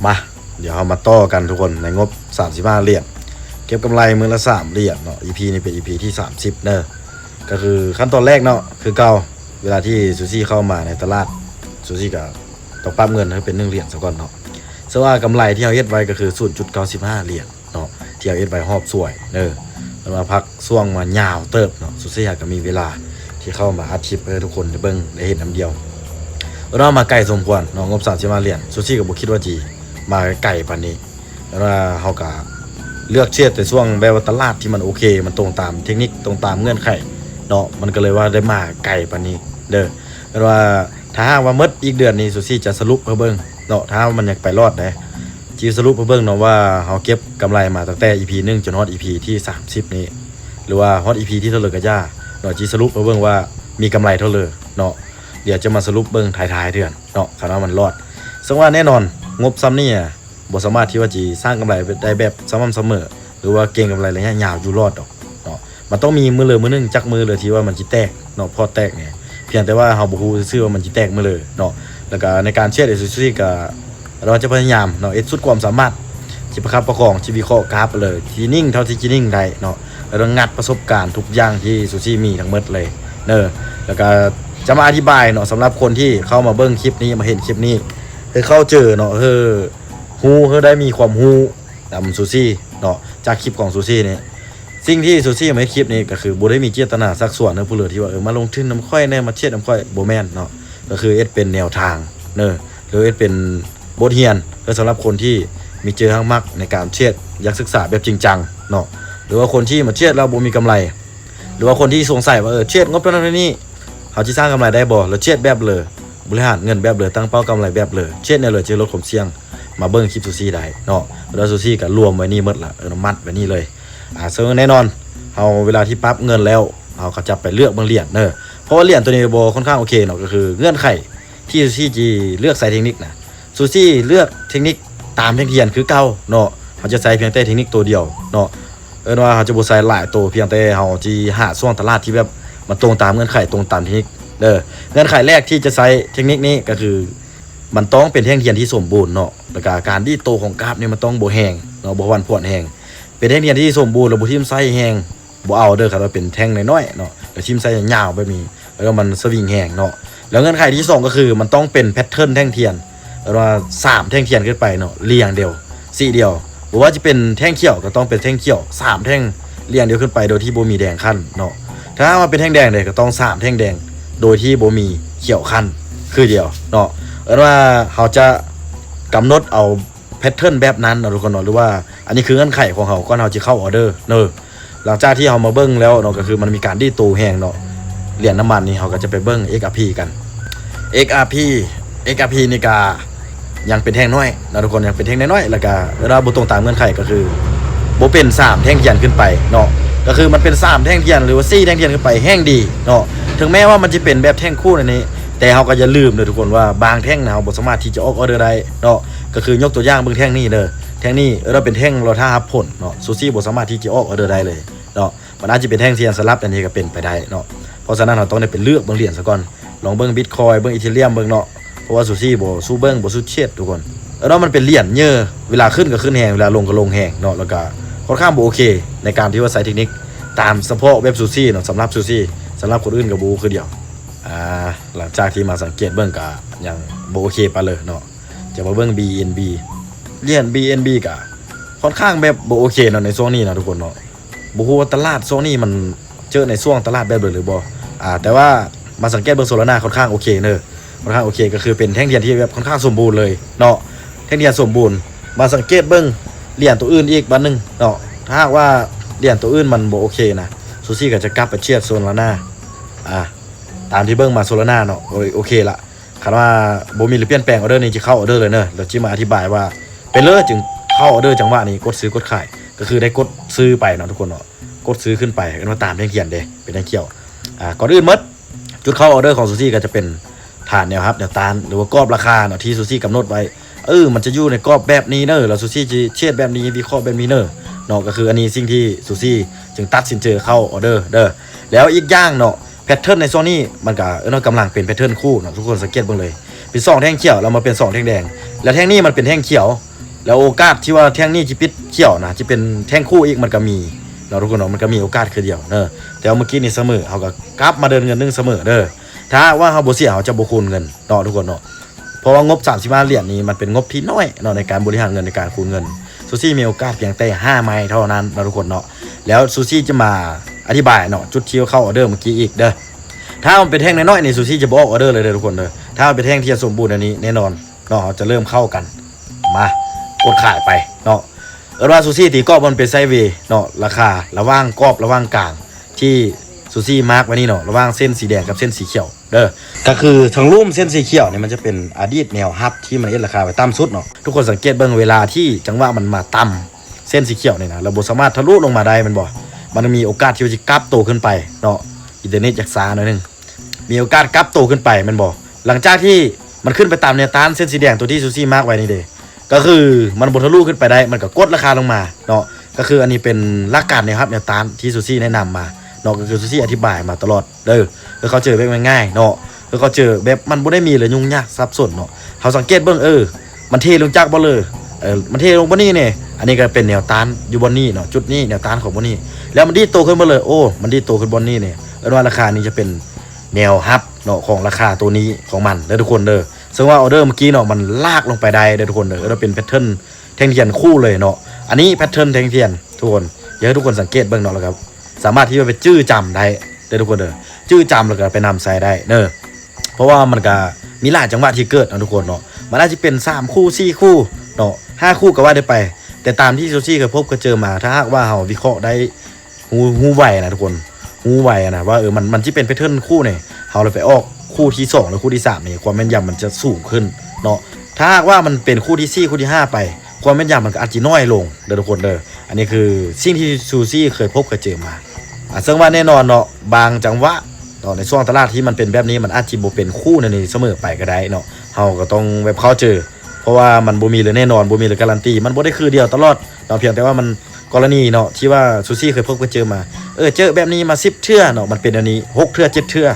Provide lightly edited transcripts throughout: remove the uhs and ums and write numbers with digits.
มาเดี๋ยวเรามาต่อกันทุกคนในงบ35เหรียญเก็บกำไรมือละ3เหรียญเนาะ EP นี้เป็น EP ที่30เนอะก็คือขั้นตอนแรกเนาะคือเก่าเวลาที่ซูซี่เข้ามาในตลาดซูซี่ก็ต้องปรับเงินให้เป็น1เหรียญซะก่อนเนาะซึ่งว่ากำไรที่เราเฮ็ดไว้ก็คือ 0.95 เหรียญเนาะที่เราเฮ็ดไว้หอบสวยเนอะแล้วมาพักช่วงมายาวเติบเนาะซูซี่ก็มีเวลาที่เข้ามาอัดคลิปให้ทุกคนได้เบิ่งได้เห็นน้ำเดียวเรามาไกลสมควรเนาะงบ35เหรียญซูซี่ก็บ่คิดว่าจีมาไกลปานนี้แล้วเฮาก็เลือกเชียดแต่ช่วงแบบว่าตลาดที่มันโอเคมันตรงตามเทคนิคตรงตามเงื่อนไขเนาะมันก็เลยว่าได้มาไกลปานนี้เด้อแล้วว่าถ้าหากว่าหมดอีกเดือนนี้ซูซี่จะสรุปให้เบิ่งเนาะถ้ามันอยากไปรอดได้จีสรุปให้เบิ่งเนาะว่าเฮาเก็บกำไรมาตั้งแต่ EP 1จนฮอด EP ที่30นี้หรือว่าฮอด EP ที่เท่าเลยก็ย่าเนาะจีสรุปให้เบิ่งว่ามีกำไรเท่าเลยเนาะเดี๋ยวจะมาสรุปเบิ่งท้ายๆเดือนเนาะคันว่ามันรอดซึ่งว่าแน่นอนงบซ้ำนี่บ่สามารถที่ว่าจะสร้างกำไรได้แบบสม่ำเสมอหรือว่าเก่งกำไรระยะยาวอยู่รอดดอกเนาะมันต้องมีมือเลยมือนึงจักมือเลยที่ว่ามันสิแตกเนาะพอแตกเนี่ยเพียงแต่ว่าเฮาบ่ฮู้ซื่อว่ามันสิแตกมือเลยเนาะแล้วก็ในการเชียร์ซูซี่ก็เราจะพยายามเนาะสุดความสามารถสิประคับประคองชีวิตข้อกราฟไปเลยที่นิ่งเท่าที่จะนิ่งได้เนาะแล้วก็งัดประสบการณ์ทุกอย่างที่ซูซี่มีทั้งหมดเลยเนาะแล้วก็จะมาอธิบายเนาะสำหรับคนที่เข้ามาเบิ่งคลิปนี้มาเห็นคลิปนี้เข้าเจอเนาะฮู้ได้มีความฮู้นำซูซี่เนาะจากคลิปของซูซี่เนี่ยสิ่งที่ซูซี่มาให้คลิปนี้ก็คือบ่ได้มีเจตนาสักส่วนนะผู้เหลือที่ว่ามาลงทุนน้ำค่อยแน่มาเช็ดน้ำค่อยบ่แม่นเนาะก็คือเป็นแนวทางเนาะหรือเป็นบทเรียนเพื่อสำหรับคนที่มีเจอทั้งมักในการเช็ดอยากศึกษาแบบจริงจังเนาะหรือว่าคนที่มาเช็ดแล้วบ่มีกำไรหรือว่าคนที่สงสัยว่าเช็ดงบเท่านั้นนี้เขาสิสร้างกำไรได้บ่แล้วเช็ดแบบเลยบริหารเงินแบบเลยตั้งเป้ากำไรแบบเลยเช็ดเนี่ยเลยจะลดความเสี่ยงมาเบิ่งคลิปซูซี่ได้เนาะแล้วซูซี่ก็รวมไว้นี่หมดละมัดไว้นี่เลยซึ่งแน่นอนเฮาเวลาที่ปั๊บเงินแล้วเฮาก็จะไปเลือกบางเหรียญเนาะเพราะว่าเหรียญตัวนี้บ่ค่อนข้างโอเคเนาะก็คือเงื่อนไขที่ซูซี่จีเลือกใส่เทคนิคนะซูซี่เลือกเทคนิคตามเทคนิคคือเก่าเนาะเขาจะใส่เพียงแต่เทคนิคตัวเดียวเนาะว่าเขาจะบ่ใส่หลายตัวเพียงแต่เฮาจีหาช่วงตลาดที่แบบมันตรงตามเงื่อนไขตรงตามเทคนิคเงื่อนไขแรกที่จะใช้เทคนิคนี้ก็คือมันต้องเป็นแท่งเทียนที่สมบูรณ์เนาะแล้วก็การที่โตของกราฟนี่มันต้องบ่แห้งเนาะบ่วันพวนแห้งเป็นแท่งเทียนที่สมบูรณ์แล้วบ่ทิ่มไส้แห้งบ่เอาครับว่าเป็นแท่งน้อยๆเนาะแล้วทิ่มไส้ยาวแบบนี้แล้วก็มันสวิงแห้งเนาะแล้วเงื่อนไขที่2ก็คือมันต้องเป็นแพทเทิร์นแท่งเทียนว่า3แท่งเทียนขึ้นไปเนาะเรียงเดียว4เดียวบ่ว่าจะเป็นแท่งเขียวก็ต้องเป็นแท่งเขียว3แท่งเรียงเดียวขึ้นไปโดยที่บ่มีแดงขั้นเนาะถ้ามาเป็นแท่งแดงเลยก็ต้อง3แท่งแดงโดยที่บ่มีเขียวขั้นคือเดียวเนาะว่าเขาจะกำหนดเอาแพทเทิร์นแบบนั้นทุกคนเนาะหรือว่าอันนี้คือเงื่อนไขของเขาก่อนเขาจะเข้าออเดอร์เนาะหลังจากที่เขามาเบิ้งแล้วเนาะก็คือมันมีการดีโตแห้งเนาะเหรียญน้ำมันนี่เขาก็จะไปเบิ้ง XRP กัน XRP นี่ก็ยังเป็นแท่งน้อยนะทุกคนยังเป็นแท่งน้อยแล้วก็เวลาบ่ตรงตามเงื่อนไขก็คือบ่เป็น3แท่งเทียนขึ้นไปเนาะก็คือมันเป็น3แท่งเทียนหรือว่า4แท่งเทียนขึ้นไปแห้งดีเนาะถึงแม้ว่ามันจะเป็นแบบแท่งคู่ในนี้แต่เขาก็อย่าลืมเลยทุกคนว่าบางแท่งนะเราบ่สามารถที่จะออกออเดอร์ได้เนาะก็คือยกตัวอย่างเบิ่งแท่งนี้เด้อแท่งนี้เราเป็นแท่งเราถ้ารับผลเนาะซูซี่บ่สามารถที่จะออกออเดอร์ได้เลยเนาะมันอาจจะเป็นแท่งเทียนสลับอันนี้ก็เป็นไปได้เนาะเพราะฉะนั้นเราต้องได้เป็นเลือกเบิ่งเหรียญซะก่อนลองเบิ่ง Bitcoin เบิ่ง Ethereum เบิ่งเนาะเพราะว่าซูซี่บ่สู้เบิ่งบ่สู้เช็ดทุกคนแล้วมันเป็นเหรียญเยอะเวลาขึ้นก็ขึ้นแฮงเวลาลงก็ลงแฮงเนาะแล้วก็ค่อนข้างบ่โอเคในการที่ว่าใช้เทคนิคตามเฉพาะเว็บซูซี่เนาะสำหรับซูซี่สำหรับคนอื่นก็บ่คือเดียวหลังจากที่มาสังเกตเบิ่งก็ยังบ่โอเคปานเลยเนาะจะมาเบิ่ง BNB เหรียญ BNB ก็ค่อนข้างแบบบ่โอเคเนาะในช่วงนี้นะทุกคนเนาะบ่ฮู้ว่าตลาดช่วงนี้มันเจอในช่วงตลาดแบบหรือบ่แต่ว่ามาสังเกตเบิ่งโซลาร่าค่อนข้างโอเคเนาะค่อนข้างโอเคก็คือเป็นแท่งเทียนที่แบบค่อนข้างสมบูรณ์เลยเนาะแท่งเทียนสมบูรณ์มาสังเกตเบิ่งเหรียญตัวอื่นอีกบัดนึงเนาะถ้าหากว่าเหรียญตัวอื่นมันบ่โอเคนะซูซี่ก็จะกลับไปเชียร์โซลาร่าตามที่เบิ่งมาโซลาร่าเนาะโอเคละคันว่าบ่มีหรือเปลี่ยนแปลงออเดอร์นี้จะเข้าออเดอร์เลยเนาะเดี๋ยวจิมาอธิบายว่าเป็นเลยจึงเข้าออเดอร์จังหวะนี้กดซื้อกดขายก็คือได้กดซื้อไปเนาะทุกคนเนาะกดซื้อขึ้นไปกันว่าตามแท่งเทียนเด้เป็นแท่งเขียวก่อนอื่นหมดจุดเข้าออเดอร์ของซูซี่ก็จะเป็นฐานแนวครับแนวต้านหรือว่ากรอบราคาเนาะที่ซูซี่กำหนดไว้มันจะอยู่ในกรอบแบบนี้เนอะแล้วซูซี่จะเช็ดแบบนี้วิเคราะห์แบบนี้เนอะเนาะก็คืออันนี้สิ่งที่ซูซี่จึงตัดสินใจเข้าออเดอร์เด้อแล้วอีกอย่างเนาะแพทเทิร์นในโซนนี้มันก็กำลังเป็นแพทเทิร์นคู่เนาะทุกคนสังเกตเบิ่งเลยเป็น2แท่งเขียวแล้วมาเป็น2แท่งแดงแล้วแท่งนี้มันเป็นแท่งเขียว แล้วโอกาสที่ว่าแท่งนี้จะปิดเขียวนะจะเป็นแท่งคู่อีกมันก็มีเราทุกคนเนาะมันก็มีโอกาสคือเดียวเด้อแต่เมื่อกี้นี่เสมอเขาก็กลับมาเดินเงินนึงเสมอเด้อถ้าว่าเขาบ่เสียเขาจะบ่คูณเงินเนาะทุกคนเนาะเพราะว่างบ35เหรียญนี้มันเป็นงบที่น้อยเนาะในการบริหารเงินในการคูณเงินซูซี่มีโอกาสเพียงแต่5ไม้เท่านั้นเนาะทุกคนเนาะแล้วซูซี่จะมาอธิบายเนาะจุดที่เข้าออเดอร์เมื่อกี้อีกเด้อถ้ามันเป็นแท่งน้อยๆนี่ซูซี่จะบอกออเดอร์เลยเด้อทุกคนเด้อถ้ามันเป็นแท่งที่สมบูรณ์อันนี้แน่นอนเนาะจะเริ่มเข้ากันมากดขายไปเนาะว่าซูซี่ตีกรอบมันเป็นไซเวย์เนาะราคาระหว่างกรอบระหว่างกลางที่ซูซี่มาร์กไว้นี่เนาะระหว่างเส้นสีแดงกับเส้นสีเขียวเด้อก็คือทางลุ่มเส้นสีเขียวเนี่ยมันจะเป็นอดีตแนวฮับที่มันเอ็ดราคาไปต่ำสุดเนาะทุกคนสังเกตเบิ่งเวลาที่จังหวะมันมาต่ำเส้นสีเขียวเนี่ยนะเราบ่สามารถทะลุลงมาได้มันบ่มันมีโอกาสที่จะกลับโตขึ้นไปเนาะอินเทอร์เน็ตจากซาหน่อยนึงมีโอกาสกลับโตขึ้นไปมันบ่หลังจากที่มันขึ้นไปตามแนวต้านเส้นสีแดงตัวที่ซูซี่มาร์กไว้นี่เด้ก็คือมันบนทะลุขึ้นไปได้มันก็กดราคาลงมาเนาะก็คืออันนี้เป็นหลักการนะครับแนวต้านที่ซูซี่แนะนำมาเนาะก็คือซูซี่อธิบายมาตลอดเด้อคือเขาเจอแบบง่ายๆเนาะคือเขาเจอแบบมันบ่ได้มีเลยยุ่งยากซับซ้อนเนาะเขาสังเกตเบิ่งมันเทลงจากบ่เลยมันเทลงบ่นี่เนี่ยอันนี้ก็เป็นแนวต้านอยู่บนนี่เนาะจุดนี้แนวต้านของบนนี่แล้วมันดีโตขึ้นมาเลยโอ้มันดีโตขึ้นบนนี่เนี่ยว่าราคานี้จะเป็นแนวฮับเนาะของราคาตัวนี้ของมันเด้อทุกคนเด้อซึ่งว่าออเดอร์เมื่อกี้เนาะมันลากลงไปได้เด้อทุกคนเด้อแล้วเป็นแพทเทิร์นแท่งเทียนคู่เลยเนาะอันนี้แพทเทิร์นแท่งเทียนทุกคนอยากให้ทุกคนสังเกตเบิ่งเนาะแล้วครับสามารถที่จะไปจื้อจำได้เด้อทุกคนเด้อจื้อจำแล้วก็ไปนำใส่ได้เด้อเพราะว่ามันก็มีหลายจังหวะที่เกิดนะทุกคนเนาะมันอาจจะเป็น3คู่4คู่เนาะ5คู่ก็ว่าได้ไปแต่ตามที่ซูซี่เคยพบก็เจอมาถ้าหากว่าเฮาวิเคราะห์ได้หูไวนะทุกคนหูไวนะว่ามันที่เป็นแพทเทิร์นคู่เนี่ยเฮาเลยไปออกคู่ที่2หรือคู่ที่3นี่ความแม่นยำมันจะสูงขึ้นเนาะถ้าหากว่ามันเป็นคู่ที่4คู่ที่5ไปความแม่นยำมันก็อาจจะน้อยลงเด้อทุกคนเด้ออันนี้คือสิ่งที่ซูซี่เคยพบเคยเจอมาซึ่งว่าแน่นอนเนาะบางจังหวะในช่วงตลาดที่มันเป็นแบบนี้มันอาจจะบ่เป็นคู่ในเสมอไปก็ได้เนาะเฮาก็ต้องแบบเข้าเจอเพราะว่ามันบ่มีเลยแน่นอนบ่มีเลยการันตีมันบ่ได้คือเดียวตลอดเนาะเพียงแต่ว่ามันกรณีเนาะที่ว่าซูซี่เคยพบเคยเจอมาเจอแบบนี้มา10เทื่อเนาะมันเป็นอันนี้6เทื่อ7เทื่อ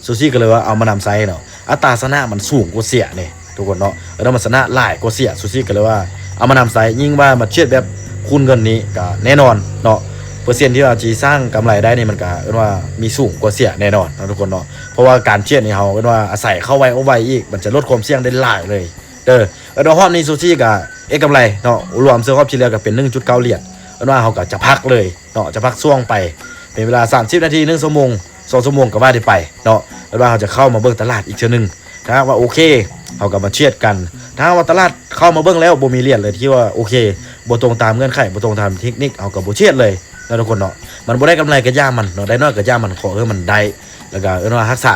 ซูซี่ก็เลยว่าเอามานำไซส์เนาะอัตราชนะมันสูงกว่าเสียนี่ทุกคนเนาะแล้วมันชนะหลายกว่าเสียซูซี่ก็เลยว่าเอามานำไซส์ยิ่งว่ามาเทียบแบบคูณเงินนี้ก็แน่นอนเนาะเปอร์เซ็นต์ที่เราจะสร้างกำไรได้นี่มันก็ว่ามีสูงกว่าเสียแน่นอนนะทุกคนเนาะเพราะว่าการเชียดนี่เขาว่าอาศัยเข้าไว้เอาไว้อีกมันจะลดความเสี่ยงได้หลายเลยแล้วรอบนี้ซูซี่กับกำไรเนาะรวมเสื้อครอบเฉลี่ยกับเป็น 1.9 เหรียญว่าเขาก็จะพักเลยเนาะจะพักช่วงไปเป็นเวลา30นาที1ชั่วโมง2ชั่วโมงก็ว่าได้ไปเนาะแล้วว่าเขาจะเข้ามาเบิ่งตลาดอีกเทื่อนึงถ้าว่าโอเคเขาก็มาเชียดกันถ้าว่าตลาดเข้ามาเบิ่งแล้วบ่มีเหรียญเลยที่ว่าโอเคบ่ตรงตามเงื่อนไขบ่ตรงตามเทคนิคเอาก็บ่เชียดเลยนะทุกคนเนาะมันบ่ได้กำไรก็ย่ามันเนาะได้น้อยก็ย่ามันขอมันได้แล้วก็ว่าทักษะ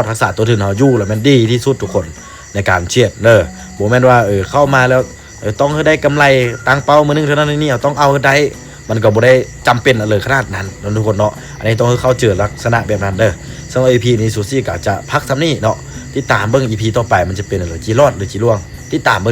ทักษะตัวถึงเฮาอยู่แล้วมันดีที่สุดทุกคนในการเชียดบ่แม่นว่าเข้ามาแล้วต้องให้ได้กำไรตั้งเป้ามื้อนึงเท่านั้นนี่ต้องเอาได้มันก็บ่ได้จำเป็นเลยขนาดนั้นทุกคนเนาะอันนี้ต้องให้เข้าเจอลักษณะแบบนั้นสำหรับ EP นี้ซูซี่ก็จะพักซ้ำนี่เนาะที่ตามเบิ่ง EP ต่อไปมันจะเป็นอะไรจีรอดหรือจีล่วงที่ตามเบิ่ง